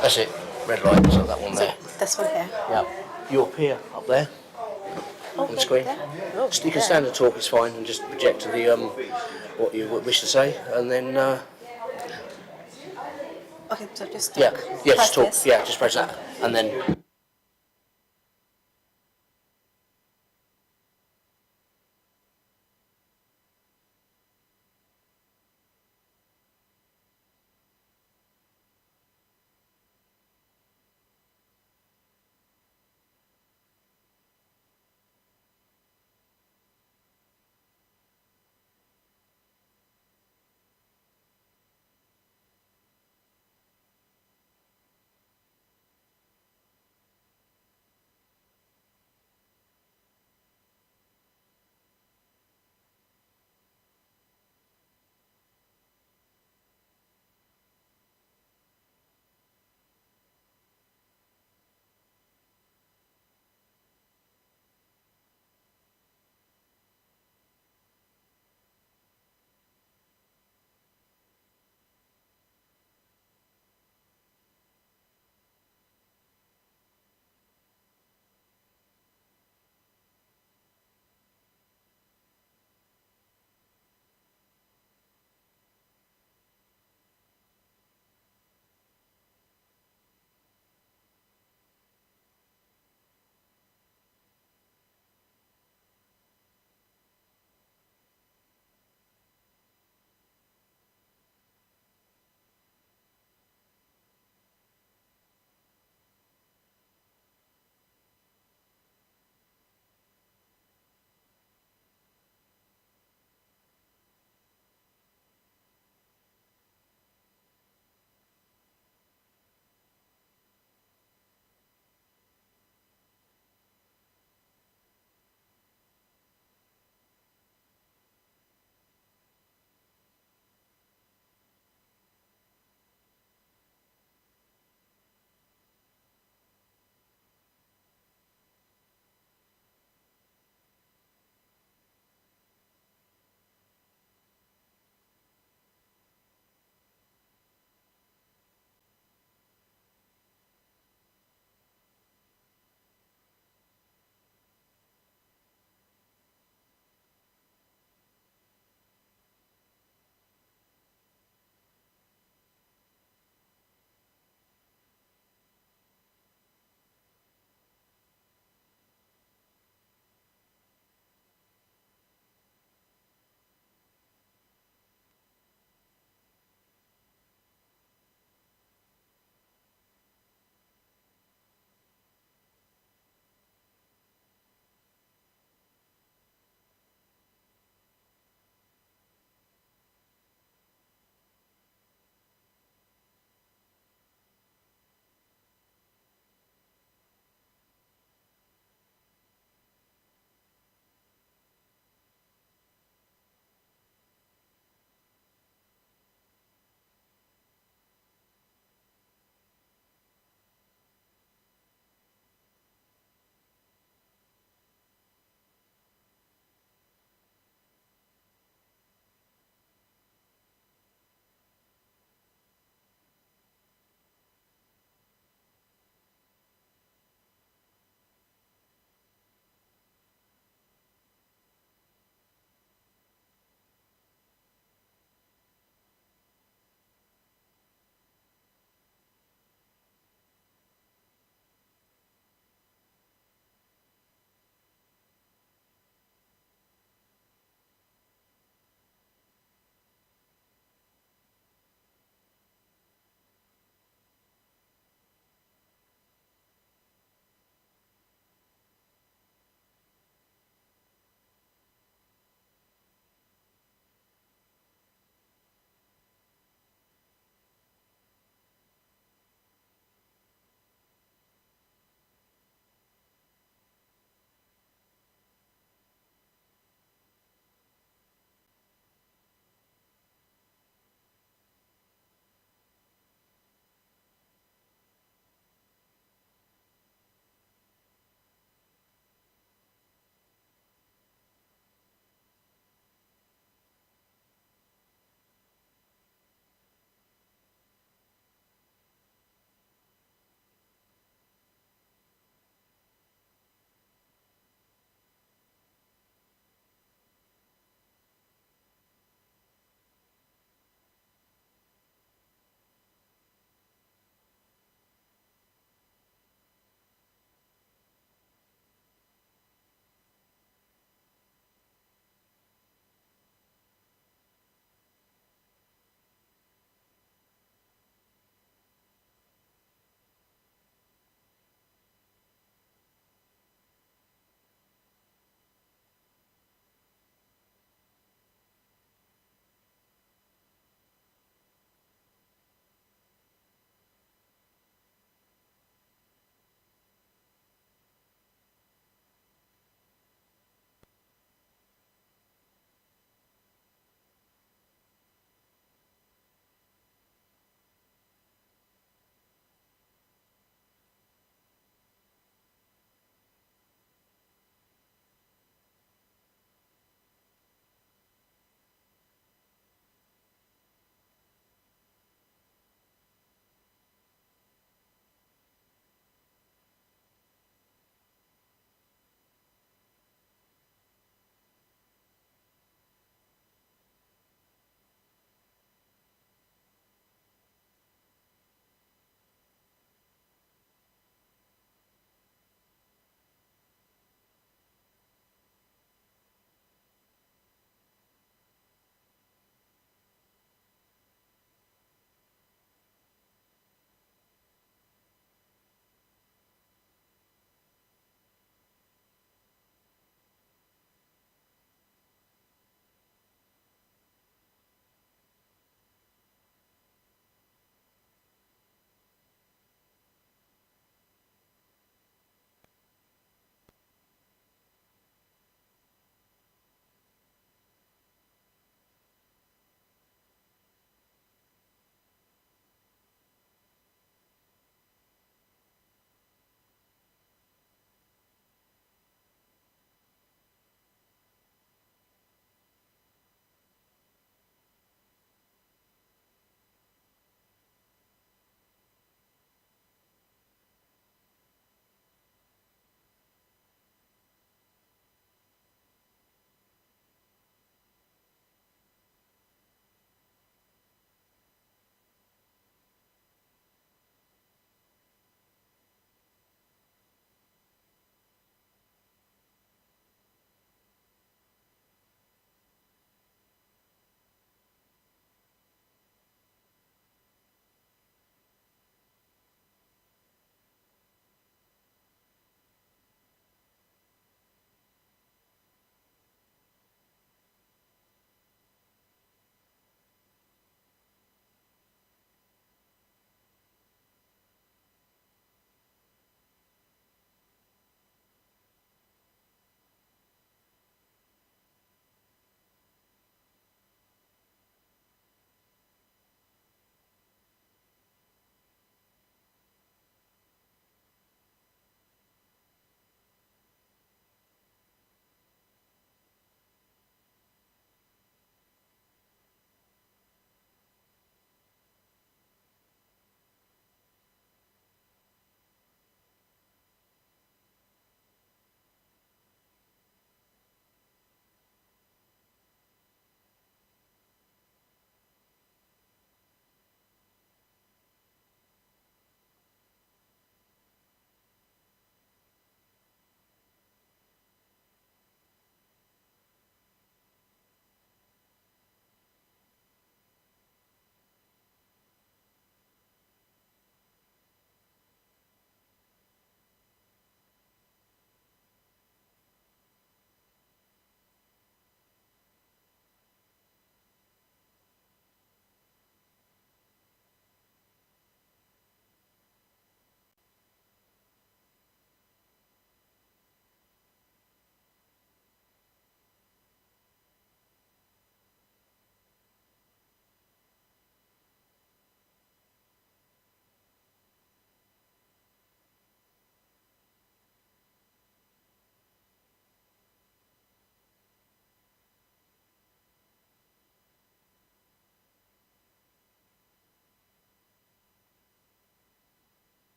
That's it. Red light. So that one there. This one here. Yeah. You up here, up there, Oh, on the screen. Oh, You can stand and talk. It's fine, and just project to the what you wish to say, and then Okay, so just yeah, press just talk. this. Yeah, just press that, and then.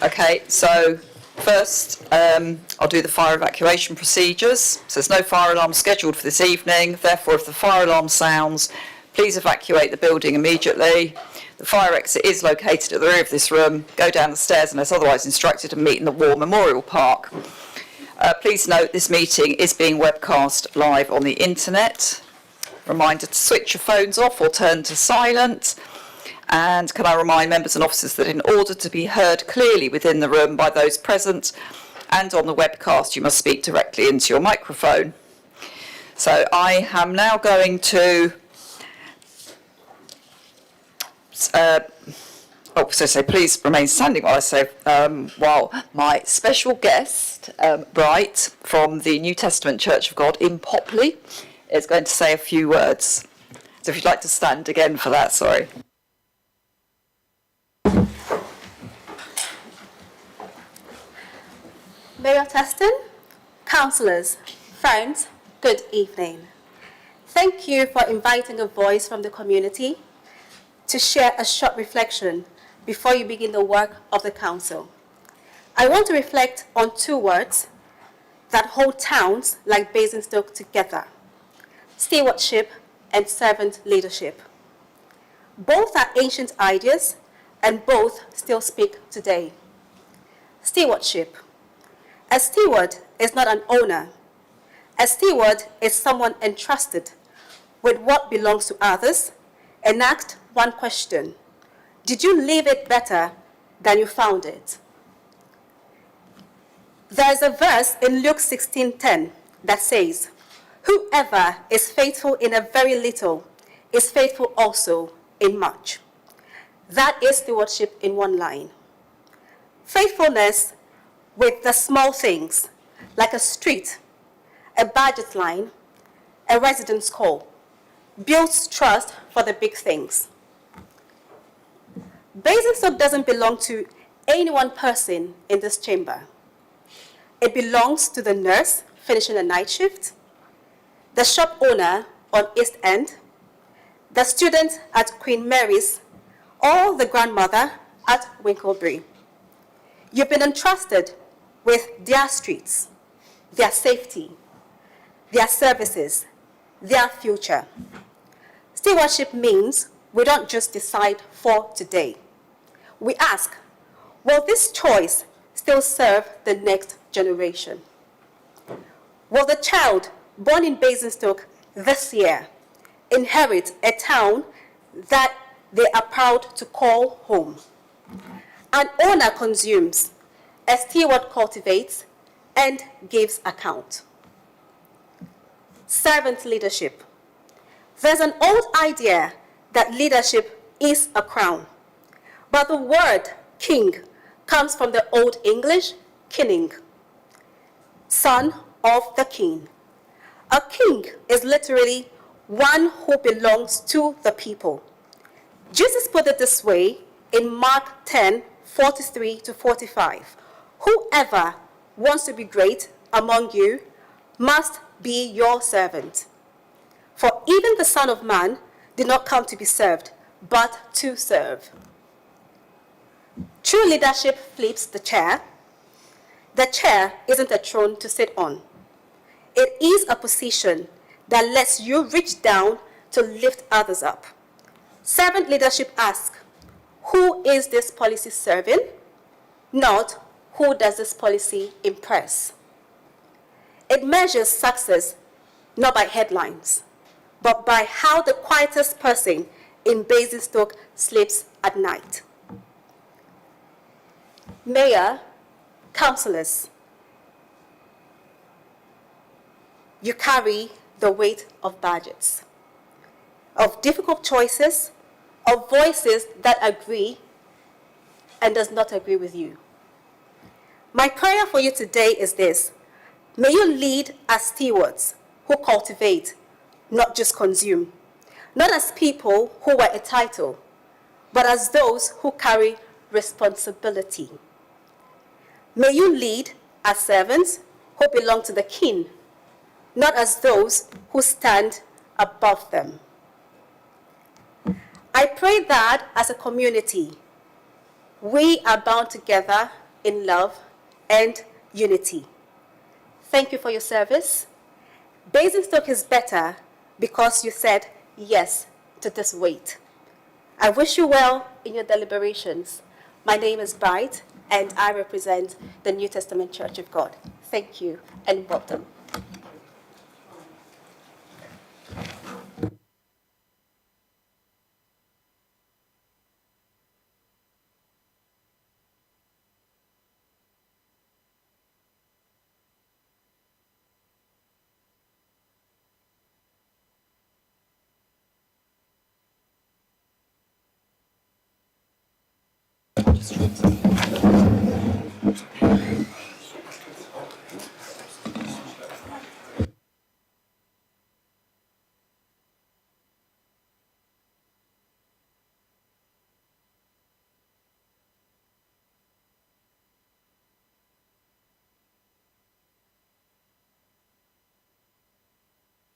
Okay, so first I'll do the fire evacuation procedures. So there's no fire alarm scheduled for this evening. Therefore, if the fire alarm sounds, please evacuate the building immediately. The fire exit is located at the rear of this room. Go down the stairs unless otherwise instructed and meet in the War Memorial Park. Please note this meeting is being webcast live on the internet. Reminder to switch your phones off or turn to silent. And can I remind members and officers that in order to be heard clearly within the room by those present and on the webcast, you must speak directly into your microphone. So I am now going to please remain standing while I say, while my special guest, Bright, from the New Testament Church of God in Popley, is going to say a few words. So if you'd like to stand again for that, sorry. Mayor Teston, councillors, friends, good evening. Thank you for inviting a voice from the community to share a short reflection before you begin the work of the council. I want to reflect on two words that hold towns like Basingstoke together: stewardship and servant leadership. Both are ancient ideas and both still speak today. Stewardship. A steward is not an owner. A steward is someone entrusted with what belongs to others and asked one question: did you leave it better than you found it? There is a verse in Luke 16:10 that says, "Whoever is faithful in a very little is faithful also in much." That is stewardship in one line. Faithfulness with the small things, like a street, a budget line, a residence call, builds trust for the big things. Basingstoke doesn't belong to any one person in this chamber. It belongs to the nurse finishing a night shift, the shop owner on East End, the student at Queen Mary's, or the grandmother at Winklebury. You've been entrusted with their streets, their safety, their services, their future. Stewardship means we don't just decide for today. We ask, will this choice still serve the next generation? Will the child born in Basingstoke this year inherit a town that they are proud to call home? An owner consumes, a steward cultivates, and gives account. Servant leadership. There's an old idea that leadership is a crown, but the word king comes from the Old English kinning, son of the king. A king is literally one who belongs to the people. Jesus put it this way in Mark 10:43-45. Whoever wants to be great among you must be your servant. For even the Son of Man did not come to be served, but to serve. True leadership flips the chair. The chair isn't a throne to sit on. It is a position that lets you reach down to lift others up. Servant leadership asks, who is this policy serving? Not, who does this policy impress? It measures success not by headlines, but by how the quietest person in Basingstoke sleeps at night. Mayor, councillors, you carry the weight of budgets, of difficult choices, of voices that agree and does not agree with you. My prayer for you today is this: may you lead as stewards who cultivate, not just consume, not as people who wear a title, but as those who carry responsibility. May you lead as servants who belong to the king, not as those who stand above them. I pray that as a community, we are bound together in love and unity. Thank you for your service. Basingstoke is better because you said yes to this weight. I wish you well in your deliberations. My name is Bright, and I represent the New Testament Church of God. Thank you and welcome.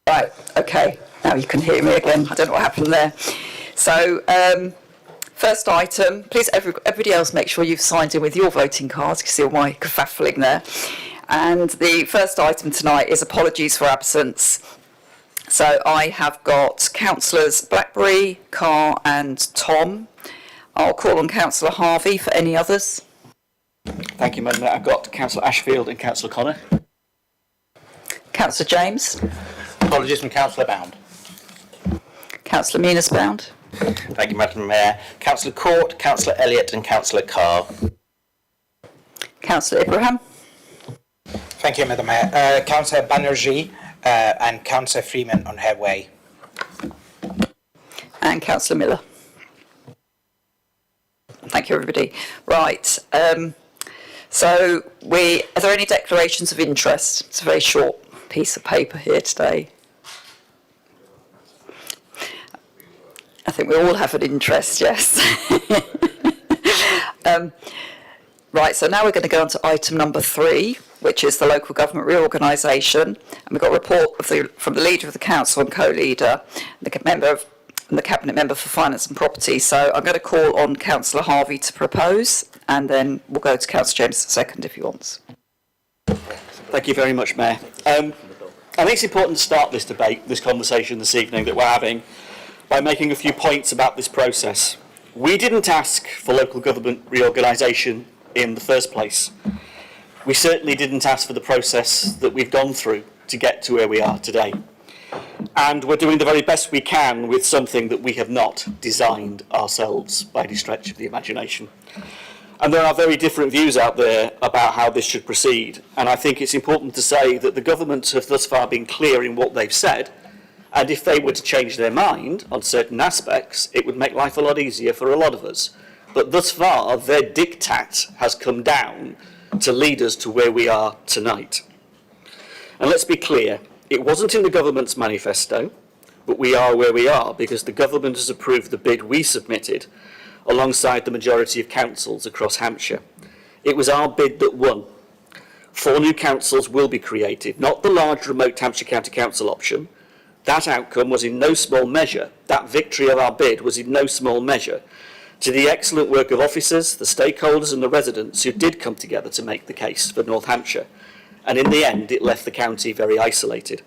Right, okay, now you can hear me again. I don't know what happened there. So, first item, please everybody else make sure you've signed in with your voting cards. You can see all my kerfuffling there. And the first item tonight is apologies for absence. So I have got Councillors Blackberry, Carr and Tom. I'll call on Councillor Harvey for any others. Thank you, Madam Mayor. I've got Councillor Ashfield and Councillor Connor. Councillor James. Apologies from Councillor Bound. Councillor Meanest-Bound. Thank you, Madam Mayor. Councillor Court, Councillor Elliott and Councillor Carr. Councillor Ibrahim. Thank you, Madam Mayor. Councillor Banerjee and Councillor Freeman on her way. And Councillor Miller. Thank you, everybody. Right, so are there any declarations of interest? It's a very short piece of paper here today. I think we all have an interest, yes. Right, so now we're going to go on to item number 3, which is the local government reorganisation. And we've got a report from the leader of the council and co-leader, the cabinet member for finance and property. So I'm going to call on Councillor Harvey to propose, and then we'll go to Councillor James second if he wants. Thank you very much, Mayor. I think it's important to start this debate, this conversation this evening that we're having, by making a few points about this process. We didn't ask for local government reorganisation in the first place. We certainly didn't ask for the process that we've gone through to get to where we are today. And we're doing the very best we can with something that we have not designed ourselves by any stretch of the imagination. And there are very different views out there about how this should proceed. And I think it's important to say that the government have thus far been clear in what they've said. And if they were to change their mind on certain aspects, it would make life a lot easier for a lot of us. But thus far, their diktat has come down to lead us to where we are tonight. And let's be clear, it wasn't in the government's manifesto, but we are where we are because the government has approved the bid we submitted alongside the majority of councils across Hampshire. It was our bid that won. 4 new councils will be created, not the large remote Hampshire County Council option. That outcome was in no small measure, that victory of our bid was in no small measure, to the excellent work of officers, the stakeholders and the residents who did come together to make the case for North Hampshire. And in the end, it left the county very isolated.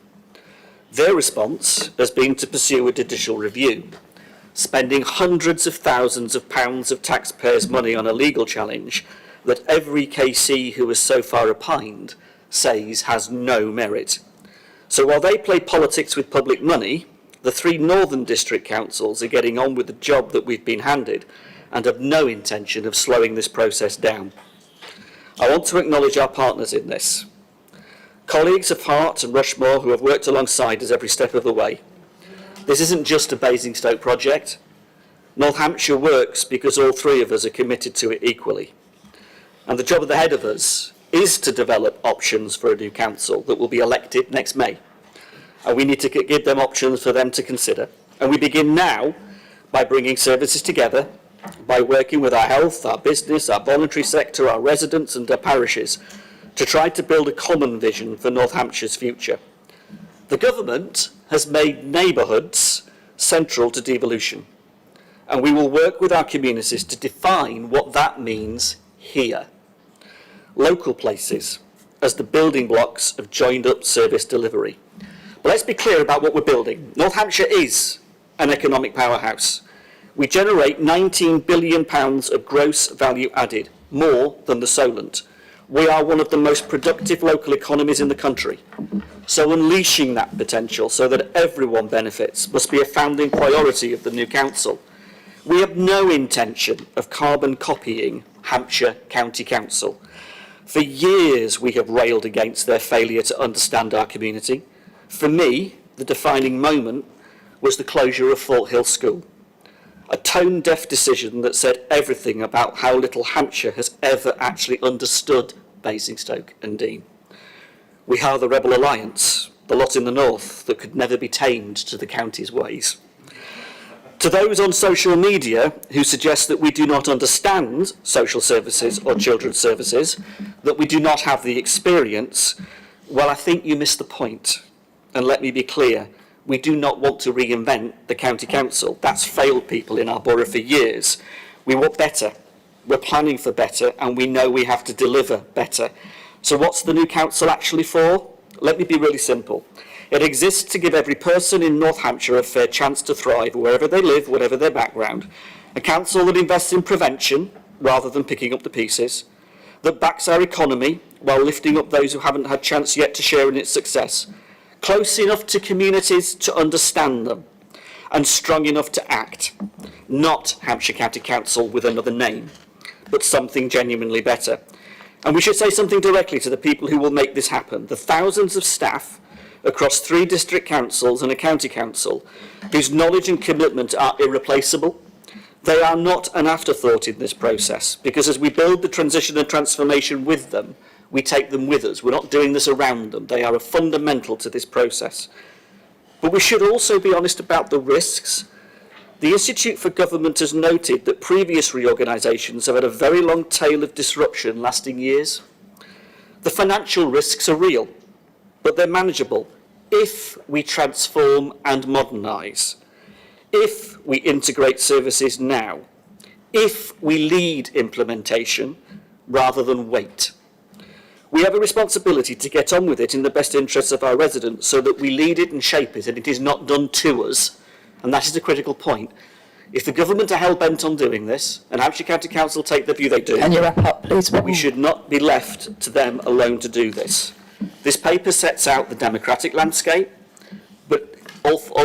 Their response has been to pursue a judicial review, spending hundreds of thousands of pounds of taxpayers' money on a legal challenge that every KC who has so far opined says has no merit. So while they play politics with public money, the 3 northern district councils are getting on with the job that we've been handed and have no intention of slowing this process down. I want to acknowledge our partners in this. Colleagues of Hart and Rushmore who have worked alongside us every step of the way. This isn't just a Basingstoke project. North Hampshire works because all 3 of us are committed to it equally. And the job ahead of us is to develop options for a new council that will be elected next May. And we need to give them options for them to consider. And we begin now by bringing services together, by working with our health, our business, our voluntary sector, our residents and our parishes to try to build a common vision for North Hampshire's future. The government has made neighbourhoods central to devolution. And we will work with our communities to define what that means here. local places as the building blocks of joined-up service delivery. But let's be clear about what we're building. North Hampshire is an economic powerhouse. We generate £19 billion of gross value added, more than the Solent. We are one of the most productive local economies in the country. So unleashing that potential so that everyone benefits must be a founding priority of the new council. We have no intention of carbon copying Hampshire County Council. For years we have railed against their failure to understand our community. For me, the defining moment was the closure of Fort Hill School. A tone-deaf decision that said everything about how little Hampshire has ever actually understood Basingstoke and Deane. We are the Rebel Alliance, the lot in the north that could never be tamed to the county's ways. To those on social media who suggest that we do not understand social services or children's services, that we do not have the experience, well, I think you missed the point. And let me be clear, we do not want to reinvent the county council. That's failed people in our borough for years. We want better. We're planning for better, and we know we have to deliver better. So what's the new council actually for? Let me be really simple. It exists to give every person in North Hampshire a fair chance to thrive wherever they live, whatever their background. A council that invests in prevention rather than picking up the pieces, that backs our economy while lifting up those who haven't had chance yet to share in its success, close enough to communities to understand them, and strong enough to act. Not Hampshire County Council with another name, but something genuinely better. And we should say something directly to the people who will make this happen, the thousands of staff across 3 district councils and a county council whose knowledge and commitment are irreplaceable. They are not an afterthought in this process, because as we build the transition and transformation with them, we take them with us. We're not doing this around them. They are fundamental to this process. But we should also be honest about the risks. The Institute for Government has noted that previous reorganisations have had a very long tail of disruption lasting years. The financial risks are real, but they're manageable if we transform and modernise, if we integrate services now, if we lead implementation rather than wait. We have a responsibility to get on with it in the best interests of our residents so that we lead it and shape it and it is not done to us. And that is a critical point. If the government are hell-bent on doing this, and Hampshire County Council take the view they do, Can you wrap up, please? we should not be left to them alone to do this. This paper sets out the democratic landscape, but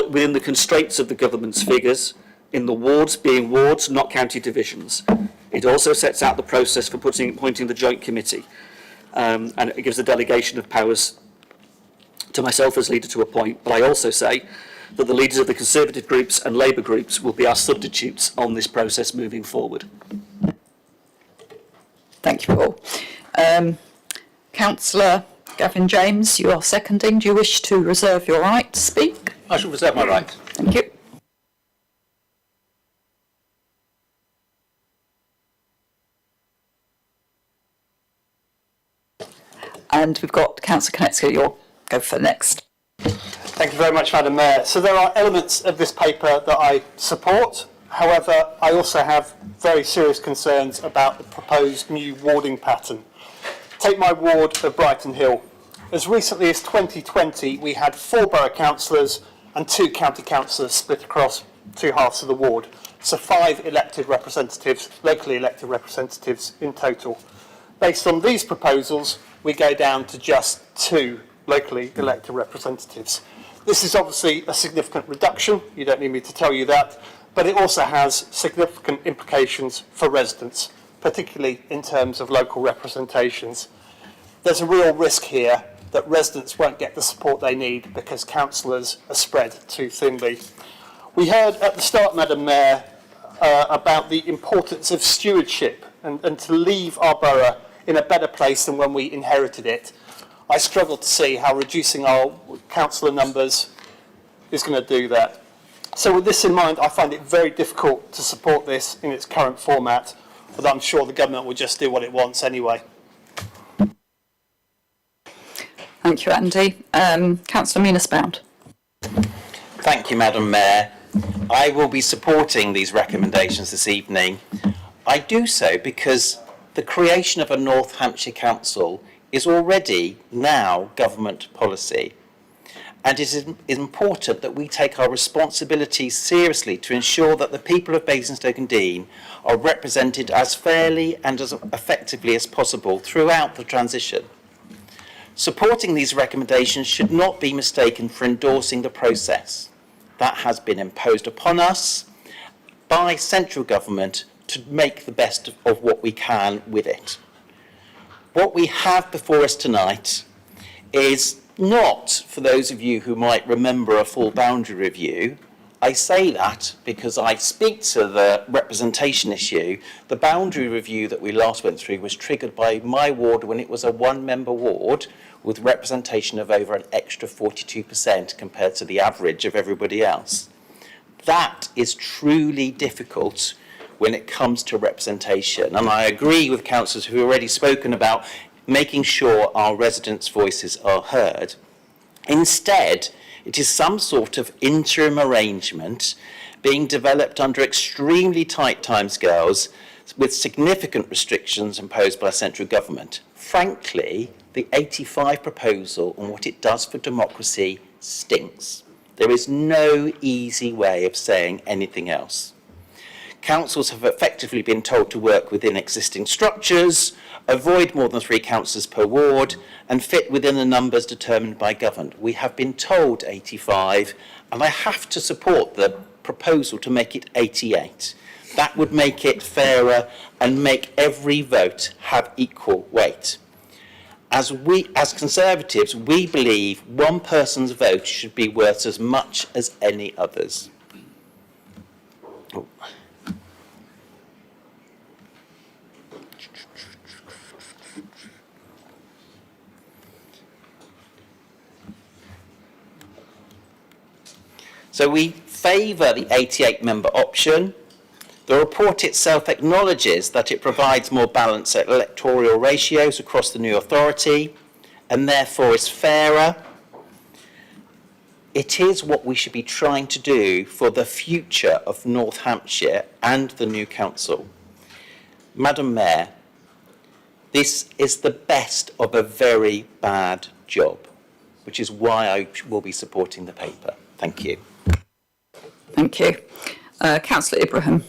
within the constraints of the government's figures, in the wards being wards, not county divisions. It also sets out the process for appointing the joint committee, and it gives the delegation of powers to myself as leader to appoint, but I also say that the leaders of the Conservative groups and Labour groups will be our substitutes on this process moving forward. Thank you, Paul. Councillor Gavin James, you are seconding. Do you wish to reserve your right to speak? I shall reserve my right. Thank you. And we've got Councillor Konecka. You'll go for next. Thank you very much, Madam Mayor. So there are elements of this paper that I support. However, I also have very serious concerns about the proposed new warding pattern. Take my ward of Brighton Hill. As recently as 2020, we had 4 borough councillors and 2 county councillors split across 2 halves of the ward. So 5 elected representatives, locally elected representatives in total. Based on these proposals, we go down to just 2 locally elected representatives. This is obviously a significant reduction, you don't need me to tell you that, but it also has significant implications for residents, particularly in terms of local representations. There's a real risk here that residents won't get the support they need because councillors are spread too thinly. We heard at the start, Madam Mayor, about the importance of stewardship and to leave our borough in a better place than when we inherited it. I struggle to see how reducing our councillor numbers is going to do that. So with this in mind, I find it very difficult to support this in its current format, but I'm sure the government will just do what it wants anyway. Thank you, Andy. Councillor Meanisbound. Thank you, Madam Mayor. I will be supporting these recommendations this evening. I do so because the creation of a North Hampshire Council is already now government policy. And it is important that we take our responsibilities seriously to ensure that the people of Basingstoke and Deane are represented as fairly and as effectively as possible throughout the transition. Supporting these recommendations should not be mistaken for endorsing the process that has been imposed upon us by central government to make the best of what we can with it. What we have before us tonight is not, for those of you who might remember, a full boundary review. I say that because I speak to the representation issue. The boundary review that we last went through was triggered by my ward when it was a one-member ward with representation of over an extra 42% compared to the average of everybody else. That is truly difficult when it comes to representation. And I agree with councillors who have already spoken about making sure our residents' voices are heard. Instead, it is some sort of interim arrangement being developed under extremely tight timescales with significant restrictions imposed by central government. Frankly, the 85 proposal and what it does for democracy stinks. There is no easy way of saying anything else. Councils have effectively been told to work within existing structures, avoid more than 3 councillors per ward, and fit within the numbers determined by government. We have been told 85, and I have to support the proposal to make it 88. That would make it fairer and make every vote have equal weight. As Conservatives, we believe one person's vote should be worth as much as any other's. Oh. So we favour the 88-member option. The report itself acknowledges that it provides more balanced electoral ratios across the new authority and therefore is fairer. It is what we should be trying to do for the future of North Hampshire and the new council. Madam Mayor, this is the best of a very bad job, which is why I will be supporting the paper. Thank you. Thank you. Councillor Ibrahim.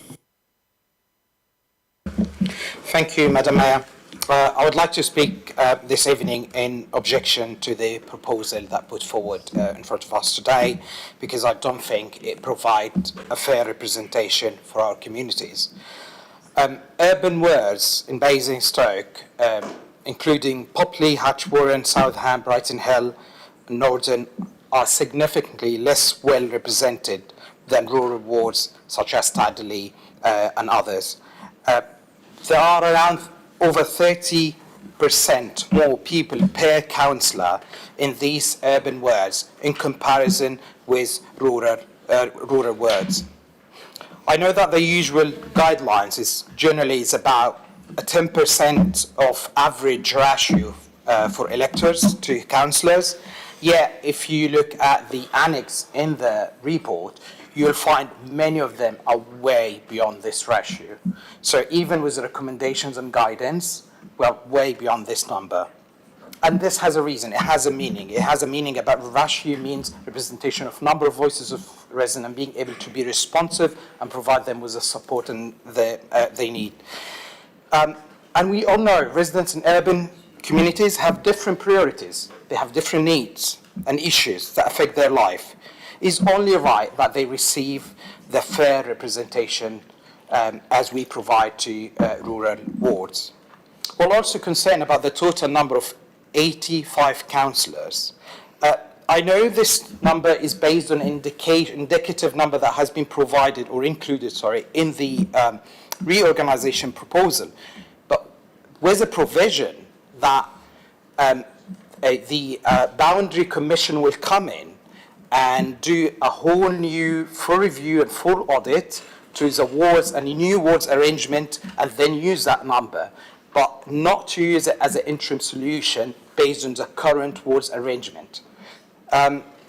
Thank you, Madam Mayor. I would like to speak this evening in objection to the proposal that put forward in front of us today, because I don't think it provides a fair representation for our communities. Urban wards in Basingstoke, including Popley, Hatchwarren, Southam, Brighton Hill, and Norton, are significantly less well represented than rural wards such as Tadley and others. There are around over 30% more people per councillor in these urban wards in comparison with rural wards. I know that the usual guidelines is generally about a 10% of average ratio for electors to councillors. Yet, if you look at the annex in the report, you'll find many of them are way beyond this ratio. So even with the recommendations and guidance, we're way beyond this number. And this has a reason, it has a meaning. It has a meaning about ratio means representation of number of voices of residents and being able to be responsive and provide them with the support they need. And we all know residents in urban communities have different priorities. They have different needs and issues that affect their life. It's only right that they receive the fair representation as we provide to rural wards. We're also concerned about the total number of 85 councillors. I know this number is based on an indicative number that has been provided or included, in the reorganisation proposal, but with a provision that the Boundary Commission will come in and do a whole new full review and full audit to the wards and the new wards arrangement and then use that number, but not to use it as an interim solution based on the current wards arrangement.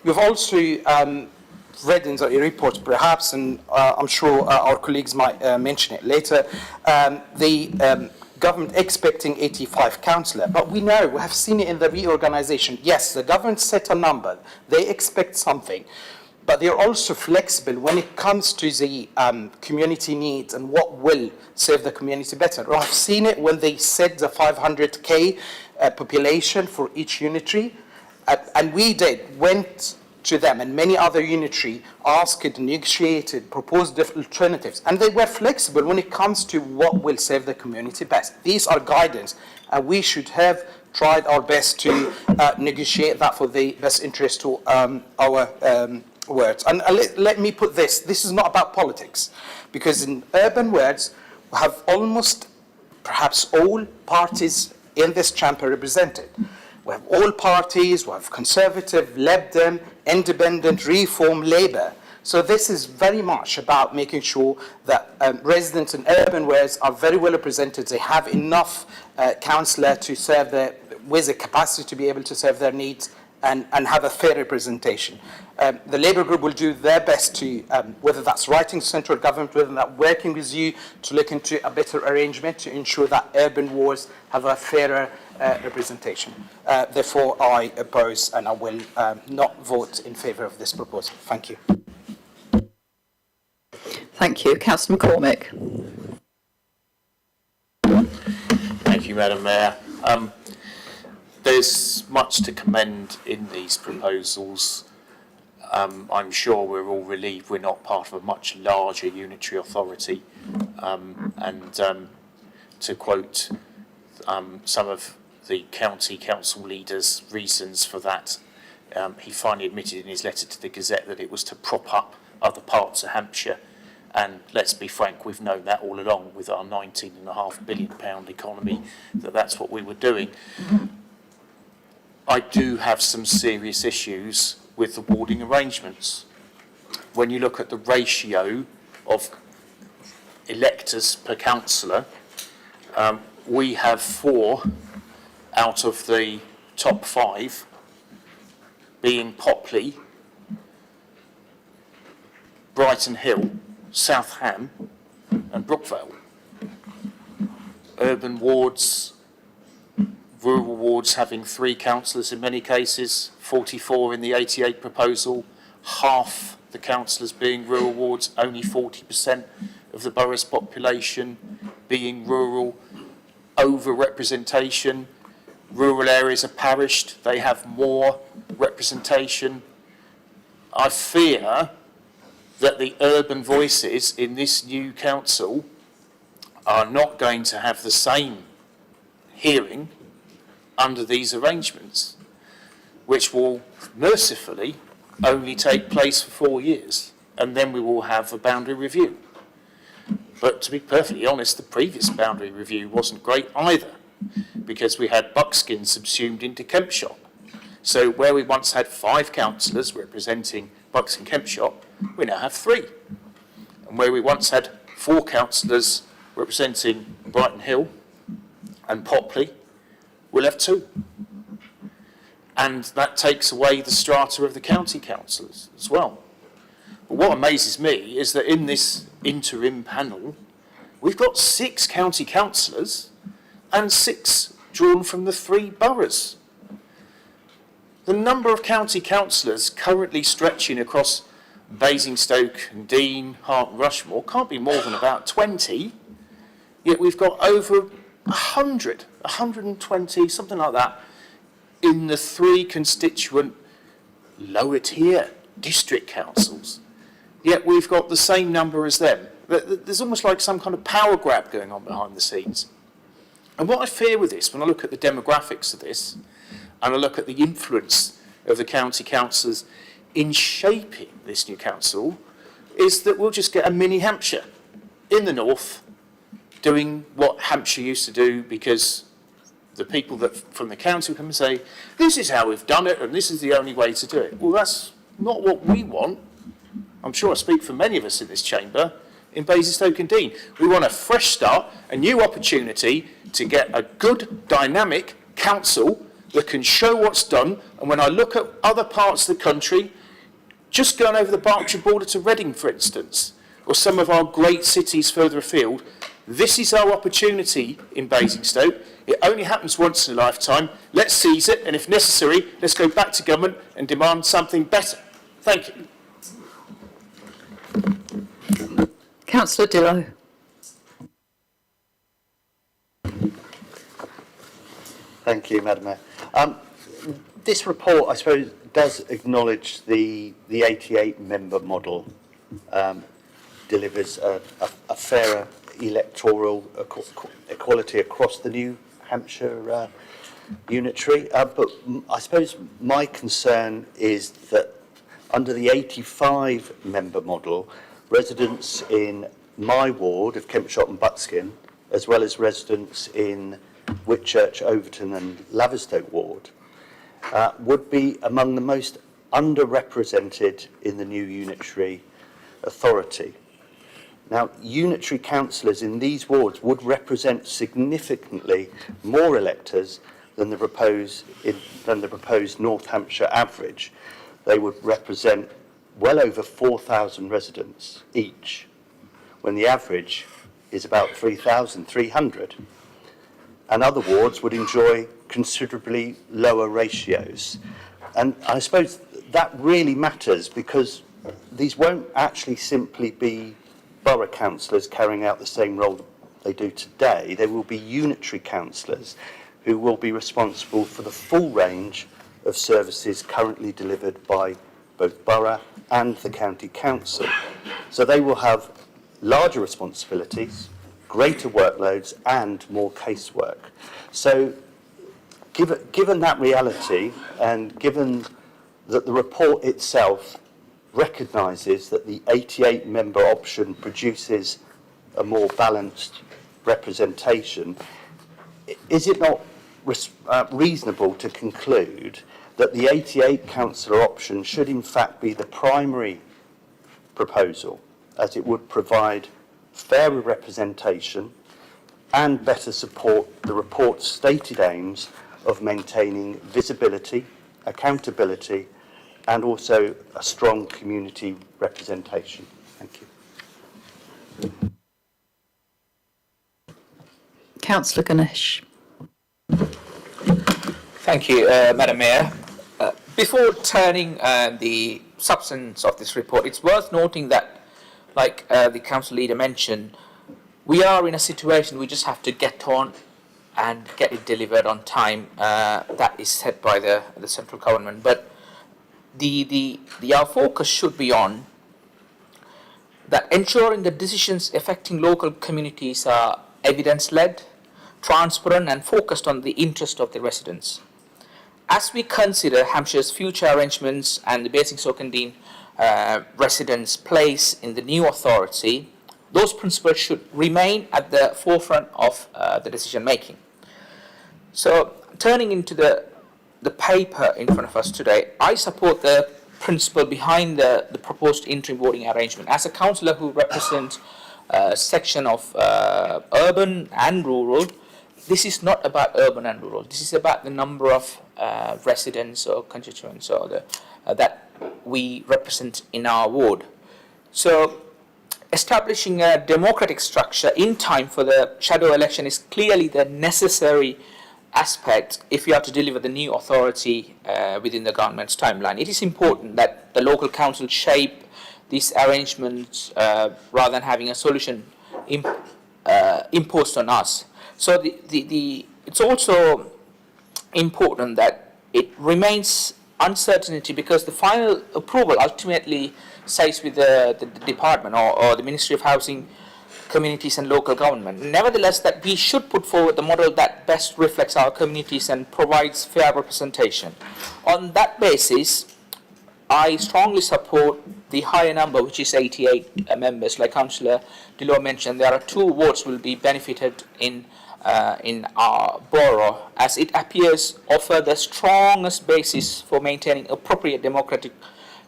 You've also read in the report perhaps, and I'm sure our colleagues might mention it later, the government expecting 85 councillors, but we have seen it in the reorganisation. Yes, the government set a number, they expect something, but they're also flexible when it comes to the community needs and what will serve the community better. I've seen it when they set the 500k population for each unitary, and we went to them and many other unitary, asked, negotiated, proposed different alternatives, and they were flexible when it comes to what will serve the community best. These are guidance, and we should have tried our best to negotiate that for the best interest to our words. And let me put this is not about politics, because in urban words, we have almost, perhaps all parties in this chamber represented. We have all parties, we have Conservative, Lib Dem, Independent, Reform, Labour. So this is very much about making sure that residents in urban areas are very well represented. They have enough councillors to serve with the capacity to be able to serve their needs and have a fair representation. The Labour group will do their best to, whether that's writing central government, whether that's working with you to look into a better arrangement to ensure that urban wards have a fairer representation. Therefore, I oppose and I will not vote in favour of this proposal. Thank you. Thank you. Councillor McCormick. Thank you, Madam Mayor. There's much to commend in these proposals. I'm sure we're all relieved we're not part of a much larger unitary authority. To quote some of the county council leaders' reasons for that, he finally admitted in his letter to the Gazette that it was to prop up other parts of Hampshire. And let's be frank, we've known that all along with our £19.5 billion economy, that's what we were doing. I do have some serious issues with the warding arrangements. When you look at the ratio of electors per councillor, we have 4 out of the top 5 being Popley, Brighton Hill, South Ham and Brookvale. Urban wards, rural wards having 3 councillors in many cases, 44 in the 88 proposal, half the councillors being rural wards, only 40% of the borough's population being rural, over-representation. Rural areas are parished, they have more representation. I fear that the urban voices in this new council are not going to have the same hearing under these arrangements, which will mercifully only take place for 4 years, and then we will have a boundary review. But to be perfectly honest, the previous boundary review wasn't great either, because we had Buckskin subsumed into Kempshop. So where we once had 5 councillors representing Buckskin Kempshop, we now have 3. And where we once had 4 councillors representing Brighton Hill and Popley, we'll have 2. And that takes away the strata of the county councillors as well. But what amazes me is that in this interim panel, we've got 6 county councillors and 6 drawn from the 3 boroughs. The number of county councillors currently stretching across Basingstoke and Dean, Hart and Rushmore can't be more than about 20, yet we've got over 100, 120, something like that, in the 3 constituent lower tier district councils. Yet we've got the same number as them. There's almost like some kind of power grab going on behind the scenes. And what I fear with this, when I look at the demographics of this, and I look at the influence of the county councillors in shaping this new council, is that we'll just get a mini Hampshire in the north doing what Hampshire used to do, because the people that from the county come and say, this is how we've done it and this is the only way to do it. Well, that's not what we want. I'm sure I speak for many of us in this chamber in Basingstoke and Dean. We want a fresh start, a new opportunity to get a good, dynamic council that can show what's done. And when I look at other parts of the country, just going over the Berkshire border to Reading, for instance, or some of our great cities further afield, This is our opportunity in Basingstoke. It only happens once in a lifetime. Let's seize it, and if necessary, let's go back to government and demand something better. Thank you. Councillor Dillow. Thank you, Madam Mayor. This report, I suppose, does acknowledge the 88-member model delivers a fairer electoral equality across the New Hampshire unitary. But I suppose my concern is that under the 85-member model, residents in my ward of Kempshott and Buckskin, as well as residents in Whitchurch, Overton and Laverstoke ward, would be among the most underrepresented in the new unitary authority. Now, unitary councillors in these wards would represent significantly more electors than the proposed North Hampshire average. They would represent well over 4,000 residents each, when the average is about 3,300. And other wards would enjoy considerably lower ratios. And I suppose that really matters because these won't actually simply be borough councillors carrying out the same role they do today. They will be unitary councillors who will be responsible for the full range of services currently delivered by both borough and the county council. So they will have larger responsibilities, greater workloads and more casework. So given that reality and given that the report itself recognises that the 88-member option produces a more balanced representation, is it not reasonable to conclude that the 88 councillor option should in fact be the primary proposal, as it would provide fairer representation and better support the report's stated aims of maintaining visibility, accountability and also a strong community representation? Thank you. Councillor Ganesh. Thank you, Madam Mayor. Before turning the substance of this report, it's worth noting that, like the council leader mentioned, we are in a situation we just have to get on and get it delivered on time. That is set by the central government. But our focus should be on that ensuring the decisions affecting local communities are evidence-led, transparent and focused on the interest of the residents. As we consider Hampshire's future arrangements and the Basingstoke and Dean residents' place in the new authority, those principles should remain at the forefront of the decision making. So, turning into the paper in front of us today, I support the principle behind the proposed interim voting arrangement. As a councillor who represents a section of urban and rural, this is not about urban and rural. This is about the number of residents or constituents or that we represent in our ward. So, establishing a democratic structure in time for the shadow election is clearly the necessary aspect if we are to deliver the new authority within the government's timeline. It is important that the local council shape these arrangements rather than having a solution imposed on us. So it's also important that it remains uncertainty because the final approval ultimately stays with the department or the Ministry of Housing, Communities and Local Government. Nevertheless, that we should put forward the model that best reflects our communities and provides fair representation. On that basis, I strongly support the higher number, which is 88 members. Like Councillor Dillow mentioned, there are 2 wards will be benefited in our borough, as it appears offer the strongest basis for maintaining appropriate democratic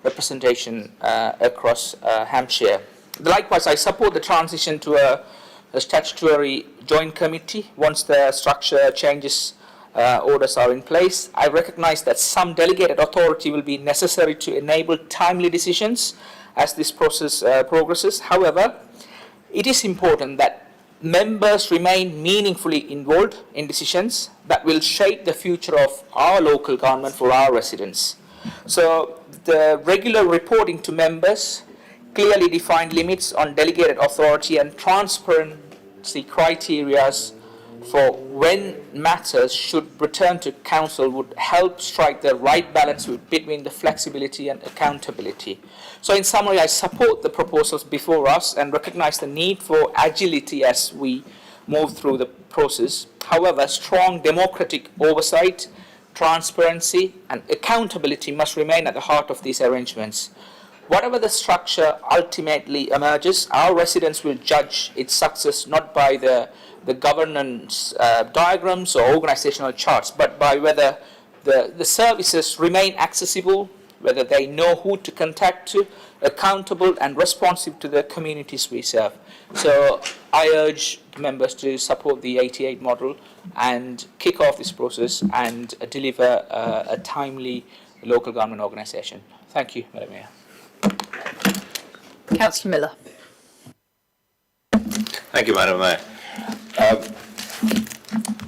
representation across Hampshire. Likewise, I support the transition to a statutory joint committee once the structure changes orders are in place. I recognise that some delegated authority will be necessary to enable timely decisions as this process progresses. However, it is important that members remain meaningfully involved in decisions that will shape the future of our local government for our residents. So the regular reporting to members, clearly defined limits on delegated authority and transparency criteria for when matters should return to council would help strike the right balance between the flexibility and accountability. So in summary, I support the proposals before us and recognize the need for agility as we move through the process. However, strong democratic oversight, transparency and accountability must remain at the heart of these arrangements. Whatever the structure ultimately emerges, our residents will judge its success not by the governance diagrams or organizational charts, but by whether the services remain accessible, whether they know who to contact to, accountable and responsive to the communities we serve. So I urge members to support the 88 model and kick off this process and deliver a timely local government organisation. Thank you, Madam Mayor. Councillor Miller. Thank you, Madam Mayor.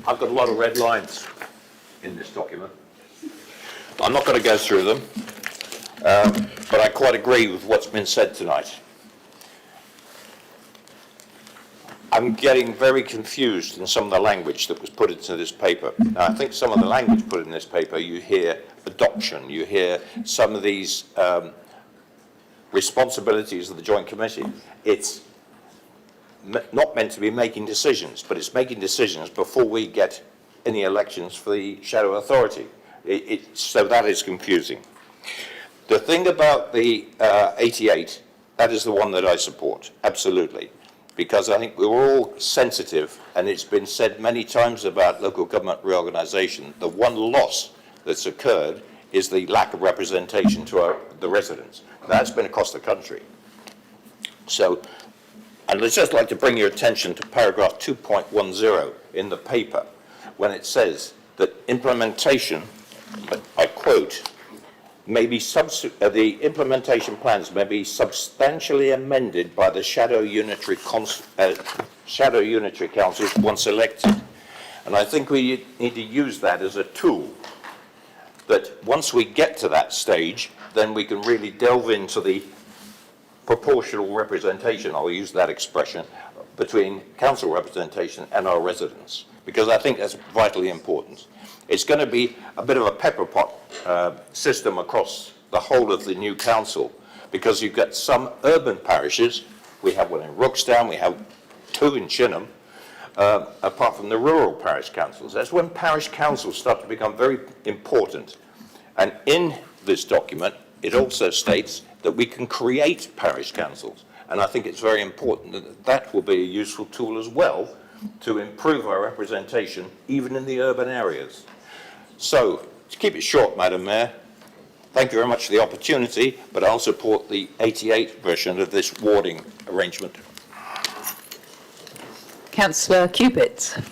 I've got a lot of red lines in this document. I'm not going to go through them, but I quite agree with what's been said tonight. I'm getting very confused in some of the language that was put into this paper. Now, I think some of the language put in this paper, you hear adoption, you hear some of these responsibilities of the Joint Committee. It's not meant to be making decisions, but it's making decisions before we get any elections for the shadow authority. So that is confusing. The thing about the 88, that is the one that I support, absolutely, because I think we're all sensitive, and it's been said many times about local government reorganisation. The one loss that's occurred is the lack of representation to the residents. That's been across the country. So, and I'd just like to bring your attention to paragraph 2.10 in the paper, when it says that implementation, I quote, may be the implementation plans may be substantially amended by the shadow unitary councils once elected. And I think we need to use that as a tool, that once we get to that stage, then we can really delve into the proportional representation, I'll use that expression, between council representation and our residents, because I think that's vitally important. It's going to be a bit of a pepper pot system across the whole of the new council, because you've got some urban parishes. We have one in Rookstown, we have two in Chinham, apart from the rural parish councils. That's when parish councils start to become very important. And in this document, it also states that we can create parish councils. And I think it's very important that that will be a useful tool as well to improve our representation, even in the urban areas. So, to keep it short, Madam Mayor, thank you very much for the opportunity, but I'll support the 88 version of this warding arrangement. Councillor Cupit.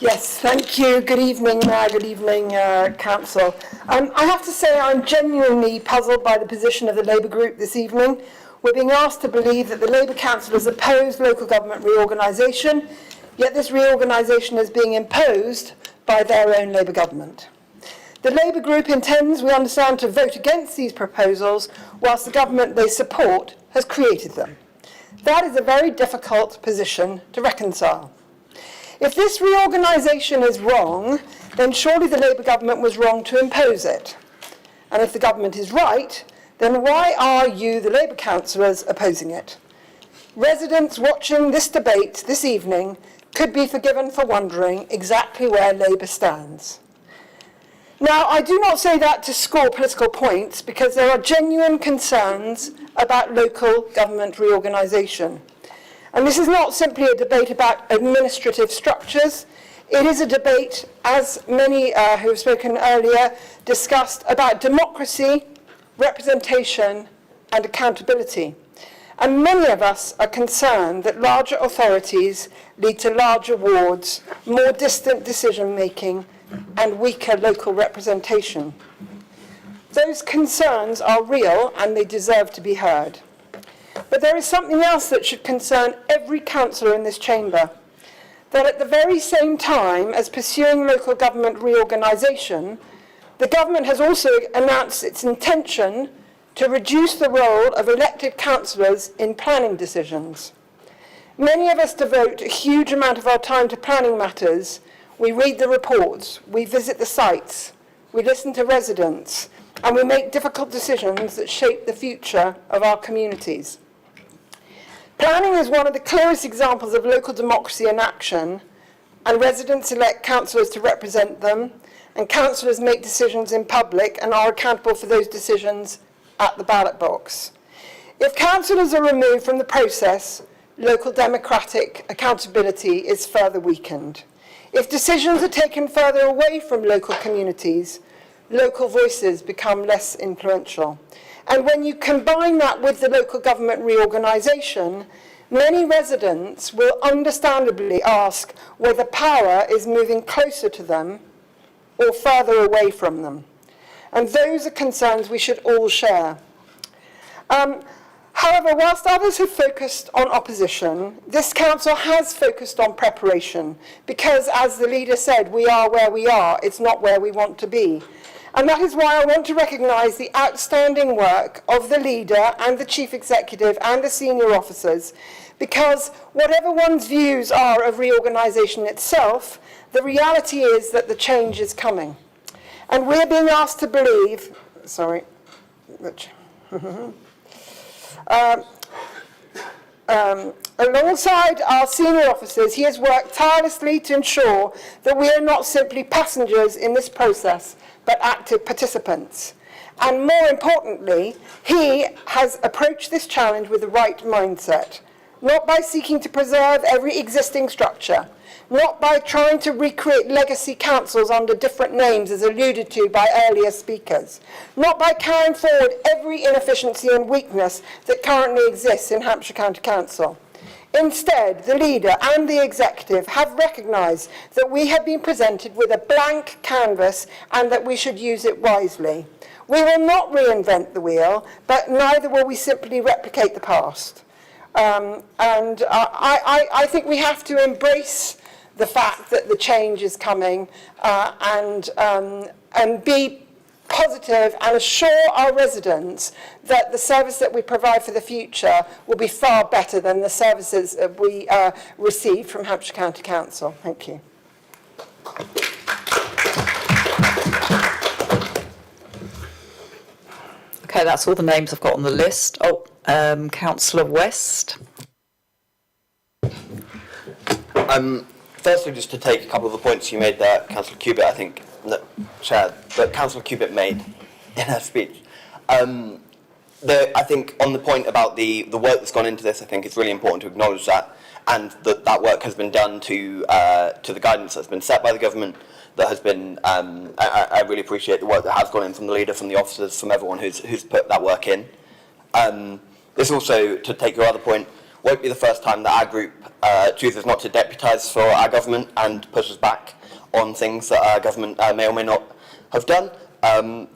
Yes, thank you. Good evening, Mayor. Good evening, Council. I have to say I'm genuinely puzzled by the position of the Labour group this evening. We're being asked to believe that the Labour councillors oppose local government reorganisation, yet this reorganisation is being imposed by their own Labour government. The Labour group intends, we understand, to vote against these proposals whilst the government they support has created them. That is a very difficult position to reconcile. If this reorganisation is wrong, then surely the Labour government was wrong to impose it. And if the government is right, then why are you, the Labour councillors, opposing it? Residents watching this debate this evening could be forgiven for wondering exactly where Labour stands. Now, I do not say that to score political points, because there are genuine concerns about local government reorganisation. And this is not simply a debate about administrative structures. It is a debate, as many who have spoken earlier discussed, about democracy, representation and accountability. And many of us are concerned that larger authorities lead to larger wards, more distant decision-making and weaker local representation. Those concerns are real and they deserve to be heard. But there is something else that should concern every councillor in this chamber. That at the very same time as pursuing local government reorganisation, the government has also announced its intention to reduce the role of elected councillors in planning decisions. Many of us devote a huge amount of our time to planning matters. We read the reports, we visit the sites, we listen to residents, and we make difficult decisions that shape the future of our communities. Planning is one of the clearest examples of local democracy in action, and residents elect councillors to represent them, and councillors make decisions in public and are accountable for those decisions at the ballot box. If councillors are removed from the process, local democratic accountability is further weakened. If decisions are taken further away from local communities, local voices become less influential. And when you combine that with the local government reorganisation, many residents will understandably ask whether power is moving closer to them or further away from them. And those are concerns we should all share. However, whilst others have focused on opposition, this council has focused on preparation because, as the leader said, we are where we are, it's not where we want to be. And that is why I want to recognise the outstanding work of the leader and the chief executive and the senior officers, because whatever one's views are of reorganisation itself, the reality is that the change is coming. And we're being asked to believe, alongside our senior officers, he has worked tirelessly to ensure that we are not simply passengers in this process, but active participants. And more importantly, he has approached this challenge with the right mindset, not by seeking to preserve every existing structure, not by trying to recreate legacy councils under different names as alluded to by earlier speakers, not by carrying forward every inefficiency and weakness that currently exists in Hampshire County Council. Instead, the leader and the executive have recognised that we have been presented with a blank canvas and that we should use it wisely. We will not reinvent the wheel, but neither will we simply replicate the past. I think we have to embrace the fact that the change is coming and be positive and assure our residents that the service that we provide for the future will be far better than the services we receive from Hampshire County Council. Thank you. Okay, that's all the names I've got on the list. Councillor West. Firstly, just to take a couple of the points you made there, Councillor Cubitt, I think, that Councillor Cubitt made in her speech. I think on the point about the work that's gone into this, I think it's really important to acknowledge that, and that work has been done to the guidance that's been set by the government. That has been, I really appreciate the work that has gone in from the leader, from the officers, from everyone who's put that work in. This also, to take your other point, won't be the first time that our group chooses not to deputise for our government and pushes back on things that our government may or may not have done.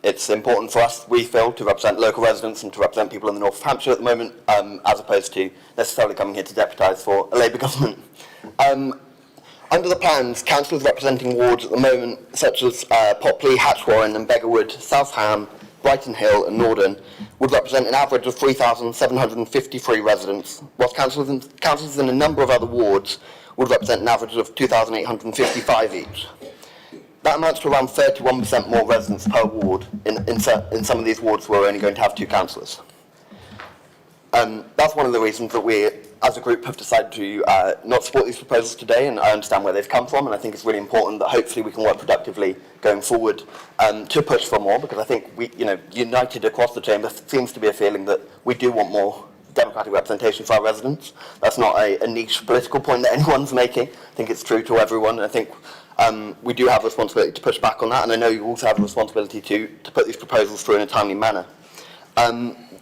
It's important for us, we feel, to represent local residents and to represent people in the north of Hampshire at the moment, as opposed to necessarily coming here to deputise for a Labour government. Under the plans, councillors representing wards at the moment, such as Popley, Hatchwarren and Beggarwood, South Ham, Brighton Hill and Norden, would represent an average of 3,753 residents, whilst councillors in a number of other wards would represent an average of 2,855 each. That amounts to around 31% more residents per ward in some of these wards where we're only going to have 2 councillors. That's one of the reasons that we, as a group, have decided to not support these proposals today, and I understand where they've come from, and I think it's really important that hopefully we can work productively going forward to push for more, because I think we, united across the chamber seems to be a feeling that we do want more democratic representation for our residents. That's not a niche political point that anyone's making. I think it's true to everyone, and I think we do have a responsibility to push back on that, and I know you also have a responsibility to put these proposals through in a timely manner.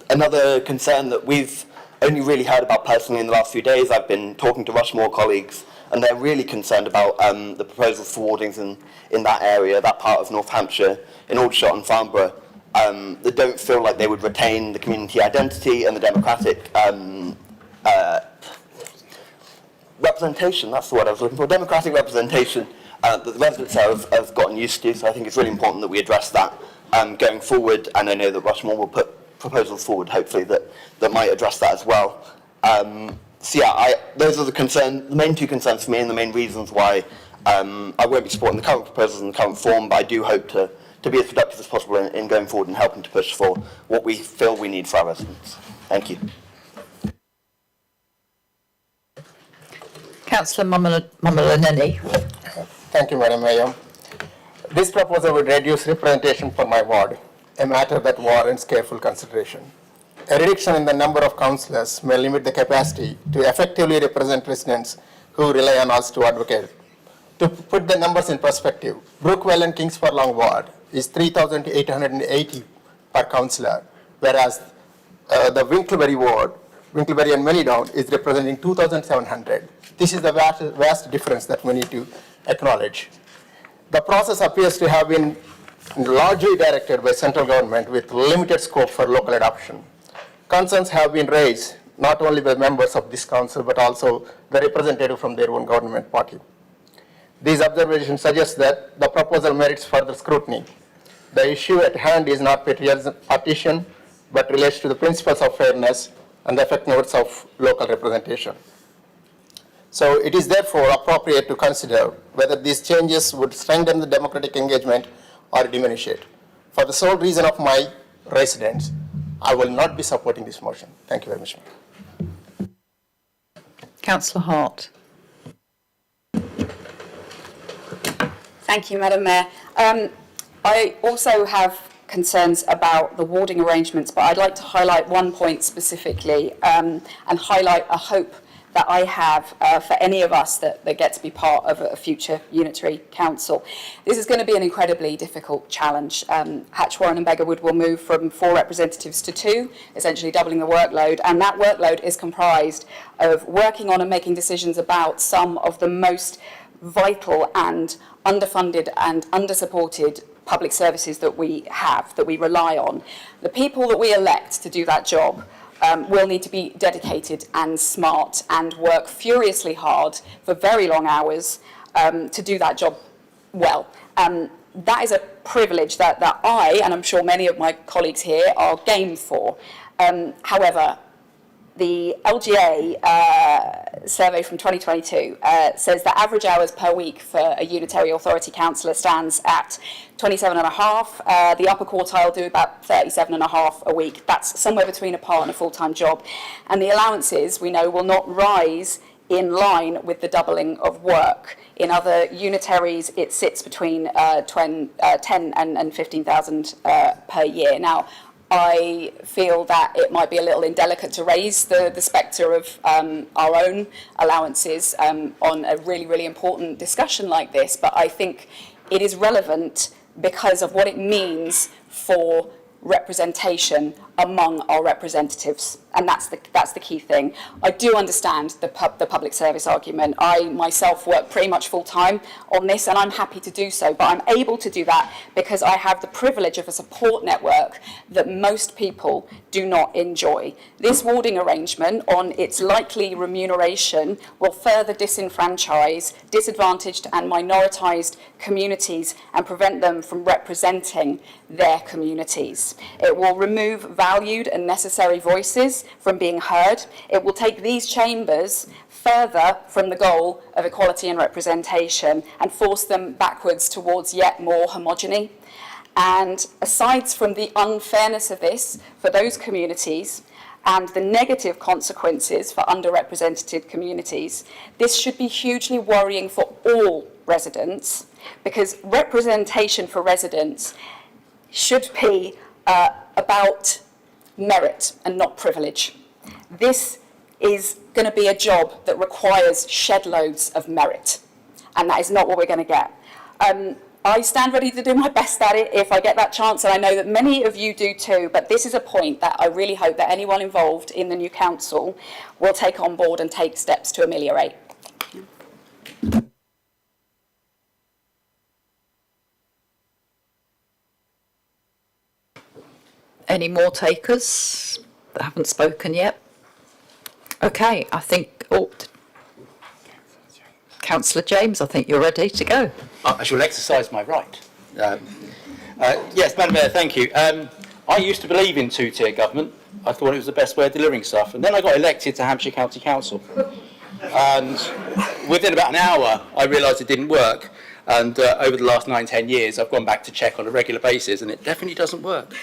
Another concern that we've only really heard about personally in the last few days, I've been talking to Rushmore colleagues, and they're really concerned about the proposals for wardings in that area, that part of North Hampshire, in Aldershot and Farnborough, that don't feel like they would retain the community identity and the democratic representation, that's the word I was looking for, democratic representation that the residents have gotten used to. So I think it's really important that we address that going forward, and I know that Rushmore will put proposals forward, hopefully, that might address that as well. So yeah, those are the main two concerns for me, and the main reasons why I won't be supporting the current proposals in the current form, but I do hope to be as productive as possible in going forward and helping to push for what we feel we need for our residents. Thank you. Councillor Mamalaneni. Thank you, Madam Mayor. This proposal would reduce representation for my ward, a matter that warrants careful consideration. A reduction in the number of councillors may limit the capacity to effectively represent residents who rely on us to advocate. To put the numbers in perspective, Brookwell and Kings Furlong ward is 3,880 per councillor, whereas the Winkleberry ward, Winkleberry and Manydown, is representing 2,700. This is the vast difference that we need to acknowledge. The process appears to have been largely directed by central government with limited scope for local adoption. Concerns have been raised not only by members of this council, but also the representative from their own government party. These observations suggest that the proposal merits further scrutiny. The issue at hand is not partisan, but relates to the principles of fairness and the effectiveness of local representation. So it is therefore appropriate to consider whether these changes would strengthen the democratic engagement or diminish it. For the sole reason of my residents, I will not be supporting this motion. Thank you very much. Councillor Hart. Thank you, Madam Mayor. I also have concerns about the warding arrangements, but I'd like to highlight one point specifically and highlight a hope that I have for any of us that get to be part of a future unitary council. This is going to be an incredibly difficult challenge. Hatchwarren and Beggarwood will move from 4 representatives to 2, essentially doubling the workload, and that workload is comprised of working on and making decisions about some of the most vital and underfunded and undersupported public services that we have, that we rely on. The people that we elect to do that job will need to be dedicated and smart and work furiously hard for very long hours to do that job well. That is a privilege that I, and I'm sure many of my colleagues here, are game for. However, the LGA survey from 2022 says that average hours per week for a unitary authority councillor stands at 27.5. The upper quartile do about 37.5 a week. That's somewhere between a part and a full-time job. And the allowances, we know, will not rise in line with the doubling of work. In other unitaries, it sits between 10 and 15,000 per year. Now, I feel that it might be a little indelicate to raise the spectre of our own allowances on a really, really important discussion like this, but I think it is relevant because of what it means for representation among our representatives, and that's the key thing. I do understand the public service argument. I myself work pretty much full time on this, and I'm happy to do so, but I'm able to do that because I have the privilege of a support network that most people do not enjoy. This warding arrangement on its likely remuneration will further disenfranchise disadvantaged and minoritised communities and prevent them from representing their communities. It will remove valued and necessary voices from being heard. It will take these chambers further from the goal of equality and representation and force them backwards towards yet more homogeny. And aside from the unfairness of this for those communities and the negative consequences for underrepresented communities, this should be hugely worrying for all residents, because representation for residents should be about merit and not privilege. This is going to be a job that requires shed loads of merit, and that is not what we're going to get. I stand ready to do my best at it if I get that chance, and I know that many of you do too, but this is a point that I really hope that anyone involved in the new council will take on board and take steps to ameliorate. Any more takers that haven't spoken yet? Okay, I think, Councillor James, I think you're ready to go. I shall exercise my right. Yes, Madam Mayor, thank you. I used to believe in two-tier government. I thought it was the best way of delivering stuff. And then I got elected to Hampshire County Council. And within about an hour, I realised it didn't work. And over the last 9-10 years, I've gone back to check on a regular basis, and it definitely doesn't work.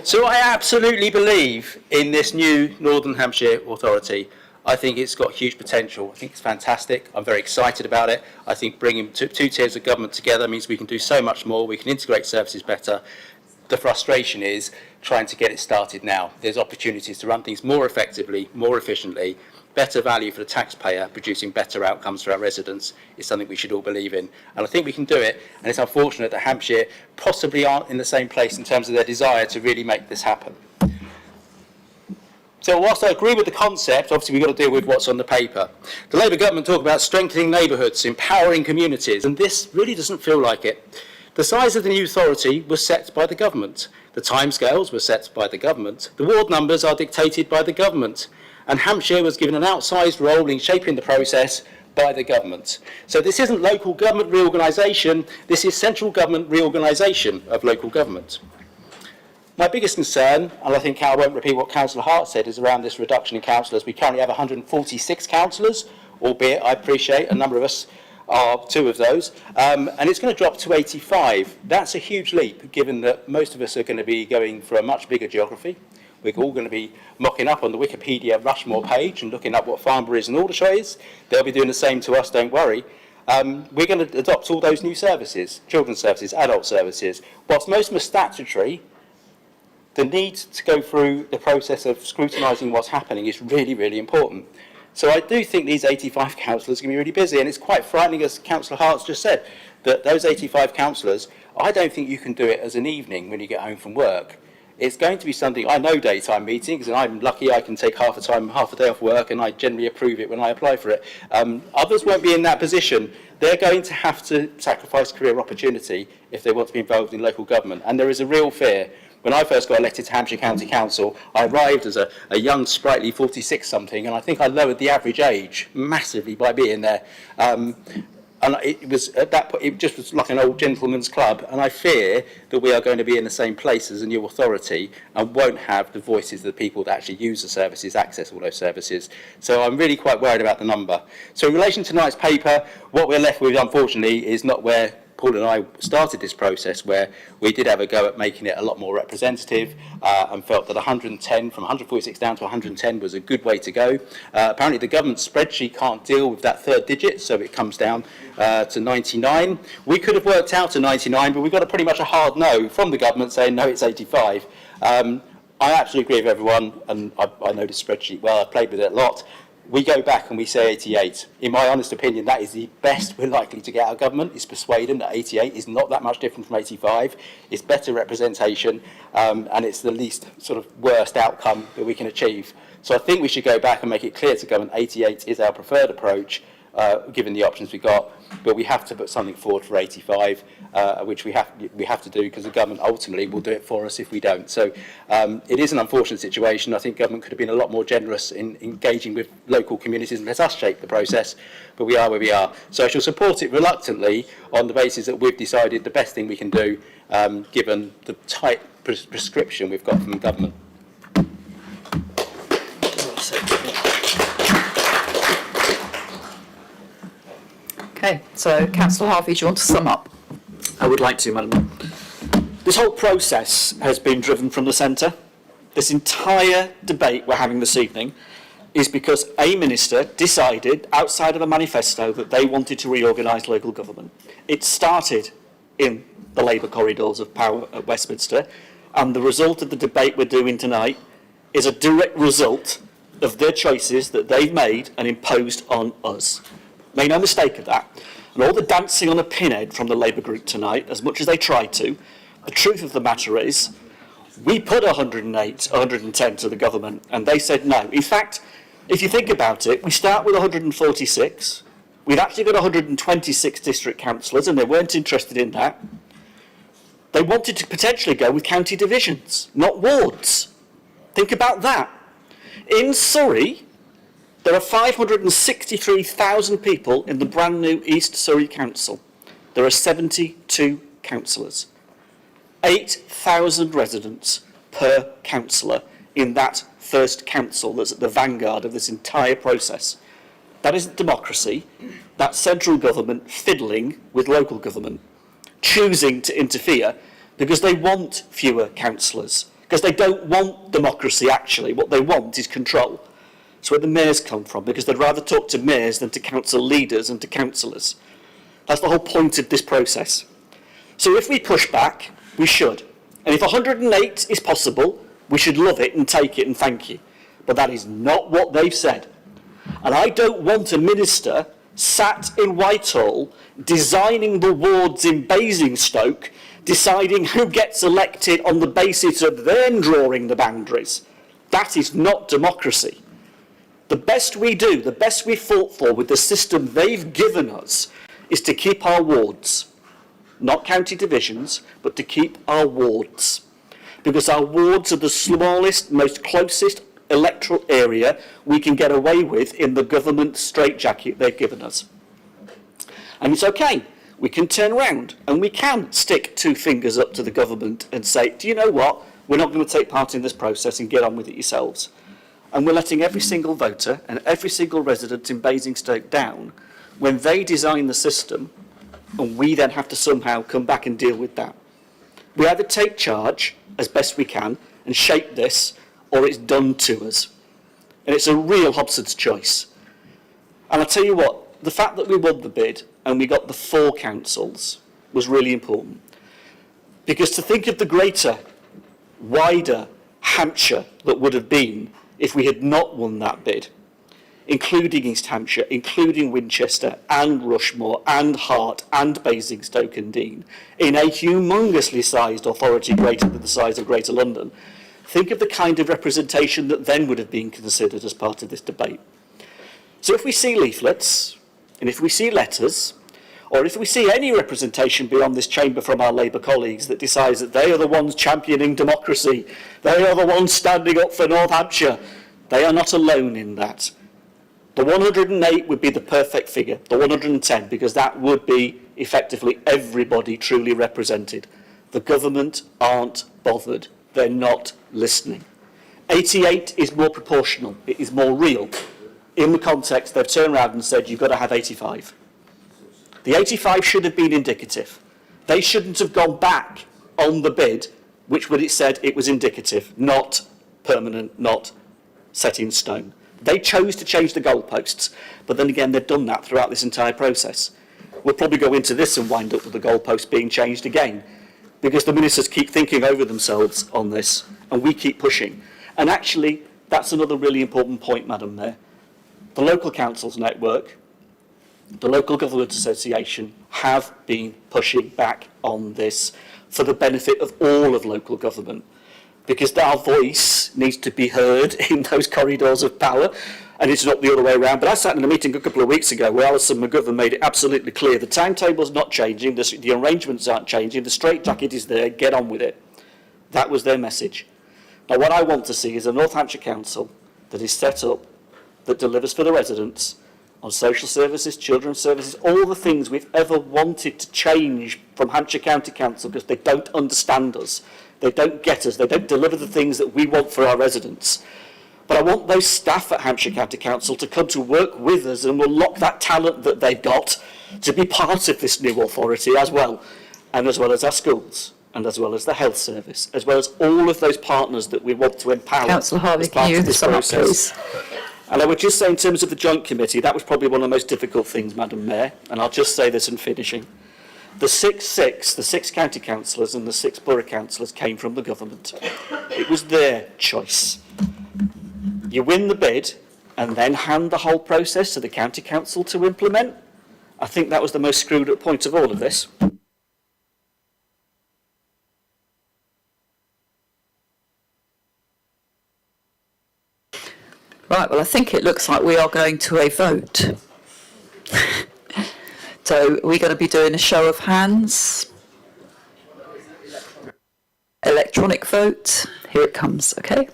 So I absolutely believe in this new Northern Hampshire Authority. I think it's got huge potential. I think it's fantastic. I'm very excited about it. I think bringing two tiers of government together means we can do so much more. We can integrate services better. The frustration is trying to get it started now. There's opportunities to run things more effectively, more efficiently, better value for the taxpayer, producing better outcomes for our residents is something we should all believe in. And I think we can do it. And it's unfortunate that Hampshire possibly aren't in the same place in terms of their desire to really make this happen. So whilst I agree with the concept, obviously we've got to deal with what's on the paper. The Labour government talk about strengthening neighbourhoods, empowering communities, and this really doesn't feel like it. The size of the new authority was set by the government. The timescales were set by the government. The ward numbers are dictated by the government. And Hampshire was given an outsized role in shaping the process by the government. So this isn't local government reorganisation, this is central government reorganisation of local government. My biggest concern, and I think I won't repeat what Councillor Hart said, is around this reduction in councillors. We currently have 146 councillors, albeit I appreciate a number of us are two of those, and it's going to drop to 85. That's a huge leap, given that most of us are going to be going for a much bigger geography. We're all going to be mocking up on the Wikipedia Rushmore page and looking up what Farnborough is and Aldershot is. They'll be doing the same to us, don't worry. We're going to adopt all those new services, children's services, adult services. Whilst most of them are statutory, the need to go through the process of scrutinising what's happening is really, really important. So I do think these 85 councillors are going to be really busy, and it's quite frightening, as Councillor Hart's just said, that those 85 councillors, I don't think you can do it as an evening when you get home from work. It's going to be something, I know daytime meetings, and I'm lucky I can take half a day off work, and I generally approve it when I apply for it. Others won't be in that position. They're going to have to sacrifice career opportunity if they want to be involved in local government, and there is a real fear. When I first got elected to Hampshire County Council, I arrived as a young, sprightly 46-something, and I think I lowered the average age massively by being there. And it was at that point, it just was like an old gentleman's club, and I fear that we are going to be in the same place as a new authority and won't have the voices of the people that actually use the services, access all those services. So I'm really quite worried about the number. So in relation to tonight's paper, what we're left with, unfortunately, is not where Paul and I started this process, where we did have a go at making it a lot more representative and felt that 110, from 146 down to 110 was a good way to go. Apparently the government spreadsheet can't deal with that third digit, so it comes down to 99. We could have worked out to 99, but we got pretty much a hard no from the government saying no, it's 85. I absolutely agree with everyone, and I know this spreadsheet well, I've played with it a lot. We go back and we say 88. In my honest opinion, that is the best we're likely to get out of government, is persuade them that 88 is not that much different from 85. It's better representation, and it's the least sort of worst outcome that we can achieve. So I think we should go back and make it clear to government 88 is our preferred approach, given the options we got, but we have to put something forward for 85, which we have to do, because the government ultimately will do it for us if we don't. So it is an unfortunate situation. I think government could have been a lot more generous in engaging with local communities and let us shape the process, but we are where we are. So I shall support it reluctantly on the basis that we've decided the best thing we can do, given the tight prescription we've got from government. Okay, so Councillor Harvey, do you want to sum up? I would like to, Madam. This whole process has been driven from the centre. This entire debate we're having this evening is because a minister decided, outside of a manifesto, that they wanted to reorganise local government. It started in the Labour corridors of power at Westminster, and the result of the debate we're doing tonight is a direct result of their choices that they've made and imposed on us. Make no mistake of that. And all the dancing on a pinhead from the Labour group tonight, as much as they tried to, the truth of the matter is, we put 108, 110 to the government, and they said no. In fact, if you think about it, we start with 146. We've actually got 126 district councillors, and they weren't interested in that. They wanted to potentially go with county divisions, not wards. Think about that. In Surrey, there are 563,000 people in the brand new East Surrey Council. There are 72 councillors. 8,000 residents per councillor in that first council that's at the vanguard of this entire process. That isn't democracy. That's central government fiddling with local government, choosing to interfere because they want fewer councillors, because they don't want democracy actually. What they want is control. That's where the mayors come from, because they'd rather talk to mayors than to council leaders and to councillors. That's the whole point of this process. So if we push back, we should. And if 108 is possible, we should love it and take it and thank you. But that is not what they've said. And I don't want a minister sat in Whitehall designing the wards in Basingstoke, deciding who gets elected on the basis of them drawing the boundaries. That is not democracy. The best we do, the best we fought for with the system they've given us, is to keep our wards. Not county divisions, but to keep our wards. Because our wards are the smallest, most closest electoral area we can get away with in the government straitjacket they've given us. And it's okay. We can turn around and we can stick two fingers up to the government and say, do you know what? We're not going to take part in this process and get on with it yourselves. And we're letting every single voter and every single resident in Basingstoke down when they design the system, and we then have to somehow come back and deal with that. We either take charge as best we can and shape this, or it's done to us. And it's a real Hobson's choice. And I'll tell you what, the fact that we won the bid and we got the 4 councils was really important. Because to think of the greater, wider Hampshire that would have been if we had not won that bid, including East Hampshire, including Winchester and Rushmore and Hart and Basingstoke and Deane, in a humongously sized authority greater than the size of Greater London, think of the kind of representation that then would have been considered as part of this debate. So if we see leaflets, and if we see letters, or if we see any representation beyond this chamber from our Labour colleagues that decides that they are the ones championing democracy, they are the ones standing up for North Hampshire, they are not alone in that. The 108 would be the perfect figure, the 110, because that would be effectively everybody truly represented. The government aren't bothered. They're not listening. 88 is more proportional. It is more real. In the context, they've turned around and said, you've got to have 85. The 85 should have been indicative. They shouldn't have gone back on the bid, which would have said it was indicative, not permanent, not set in stone. They chose to change the goalposts, but then again, they've done that throughout this entire process. We'll probably go into this and wind up with the goalposts being changed again, because the ministers keep thinking over themselves on this, and we keep pushing. And actually, that's another really important point, Madam Mayor. The local councils network, the local government association have been pushing back on this for the benefit of all of local government, because our voice needs to be heard in those corridors of power, and it's not the other way around. But I sat in a meeting a couple of weeks ago where Alison McGovern made it absolutely clear the timetable's not changing, the arrangements aren't changing, the straitjacket is there, get on with it. That was their message. Now what I want to see is a North Hampshire Council that is set up, that delivers for the residents on social services, children's services, all the things we've ever wanted to change from Hampshire County Council because they don't understand us. They don't get us. They don't deliver the things that we want for our residents. But I want those staff at Hampshire County Council to come to work with us and unlock that talent that they've got to be part of this new authority as well, and as well as our schools, and as well as the health service, as well as all of those partners that we want to empower Councillor Harvey, as part can of you this sum up, process. please? And I would just say in terms of the joint committee, that was probably one of the most difficult things, Madam Mayor, and I'll just say this in finishing. The six county councillors and the 6 borough councillors came from the government. It was their choice. You win the bid and then hand the whole process to the county council to implement. I think that was the most screwed up point of all of this. Right, well, I think it looks like we are going to a vote. So we're going to be doing a show of hands. electronic vote. Here it comes, okay?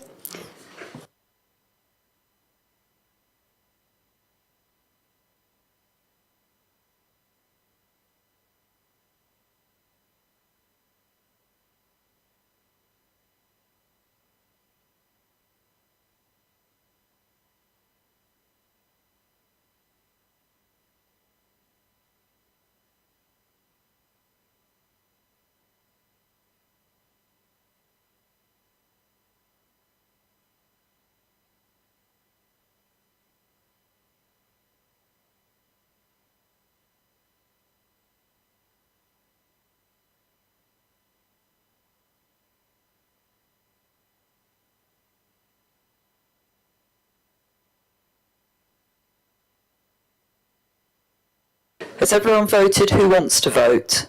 Has everyone voted who wants to vote?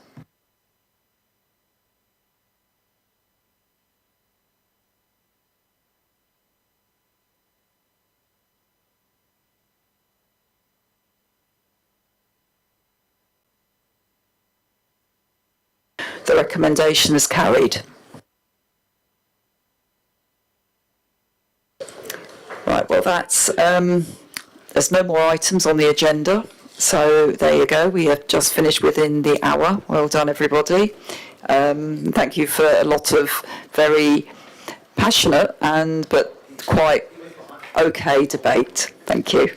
The recommendation is carried. Right, well that's, there's no more items on the agenda. So there you go, we have just finished within the hour. Well done everybody. Thank you for a lot of very passionate but quite okay debate. Thank you.